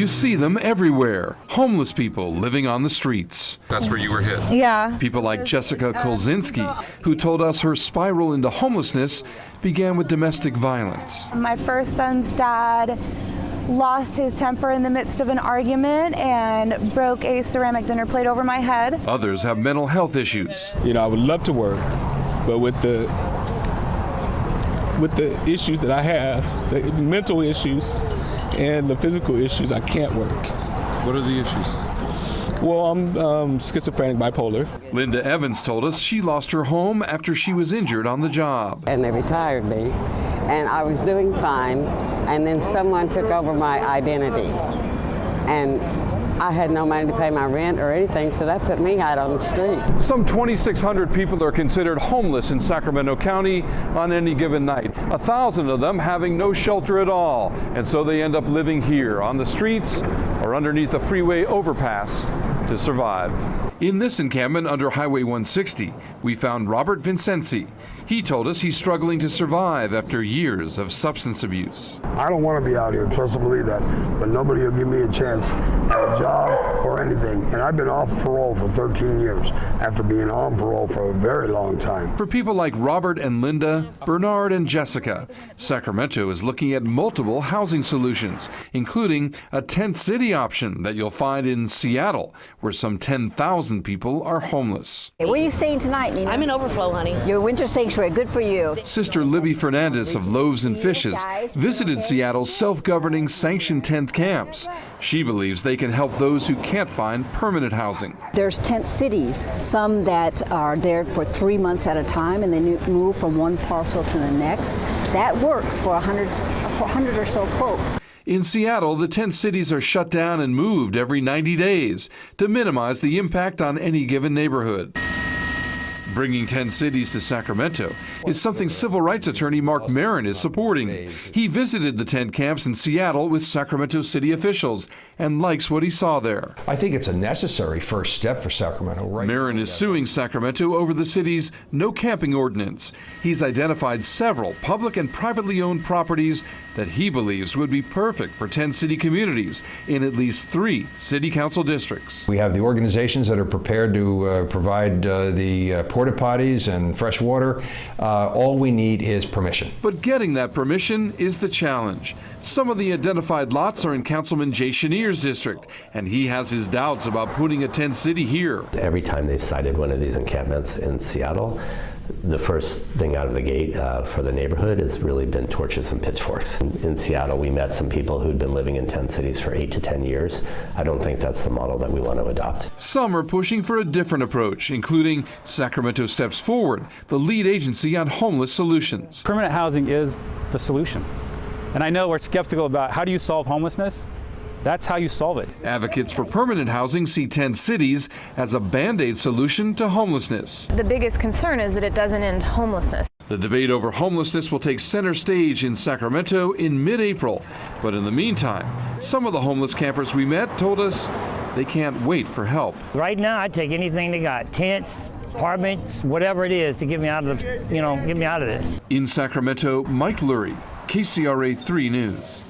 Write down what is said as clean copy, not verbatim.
You see them everywhere. Homeless people living on the streets. That's where you were hit. Yeah. People like Jessica Kolzinski, who told us her spiral into homelessness began with domestic violence. My first son's dad lost his temper in the midst of an argument and broke a ceramic dinner plate over my head. Others have mental health issues. You know, I would love to work, but with the issues that I have, the mental issues and the physical issues, I can't work. What are the issues? Well, I'm schizophrenic, bipolar. Linda Evans told us she lost her home after she was injured on the job. And they retired me, and I was doing fine, and then someone took over my identity. And I had no money to pay my rent or anything, so that put me out on the street. Some 2,600 people are considered homeless in Sacramento County on any given night, 1,000 of them having no shelter at all, and so they end up living here on the streets or underneath a freeway overpass to survive. In this encampment under Highway 160, we found Robert Vincenzi. He told us he's struggling to survive after years of substance abuse. I don't want to be out here, trust and believe that, but nobody will give me a chance at a job or anything. And I've been off parole for 13 years after being on parole for a very long time. For people like Robert and Linda, Bernard and Jessica, Sacramento is looking at multiple housing solutions, including a tent city option that you'll find in Seattle, where some 10,000 people are homeless. Where are you staying tonight, Nina? I'm in Overflow, honey. Your winter sanctuary, good for you. Sister Libby Fernandez of Loaves and Fishes visited Seattle's self-governing sanctioned tent camps. She believes they can help those who can't find permanent housing. There's tent cities, some that are there for 3 months at a time and they move from one parcel to the next. That works for 100 or so folks. In Seattle, the tent cities are shut down and moved every 90 days to minimize the impact on any given neighborhood. Bringing 10 cities to Sacramento is something civil rights attorney Mark Marin is supporting. He visited the tent camps in Seattle with Sacramento city officials and likes what he saw there. I think it's a necessary first step for Sacramento. Marin is suing Sacramento over the city's no camping ordinance. He's identified several public and privately owned properties that he believes would be perfect for 10 city communities in at least 3 city council districts. We have the organizations that are prepared to provide the porta potties and fresh water. All we need is permission. But getting that permission is the challenge. Some of the identified lots are in Councilman Jay Chenier's district, and he has his doubts about putting a tent city here. Every time they've cited one of these encampments in Seattle, the first thing out of the gate for the neighborhood has really been torches and pitchforks. In Seattle, we met some people who'd been living in tent cities for 8 to 10 years. I don't think that's the model that we want to adopt. Some are pushing for a different approach, including Sacramento Steps Forward, the lead agency on homeless solutions. Permanent housing is the solution. And I know we're skeptical about how do you solve homelessness? That's how you solve it. Advocates for permanent housing see 10 cities as a Band-Aid solution to homelessness. The biggest concern is that it doesn't end homelessness. The debate over homelessness will take center stage in Sacramento in mid-April. But in the meantime, some of the homeless campers we met told us they can't wait for help. Right now, I'd take anything they got, tents, apartments, whatever it is to get me out of the, get me out of this. In Sacramento, Mike Lurie, KCRA 3 News.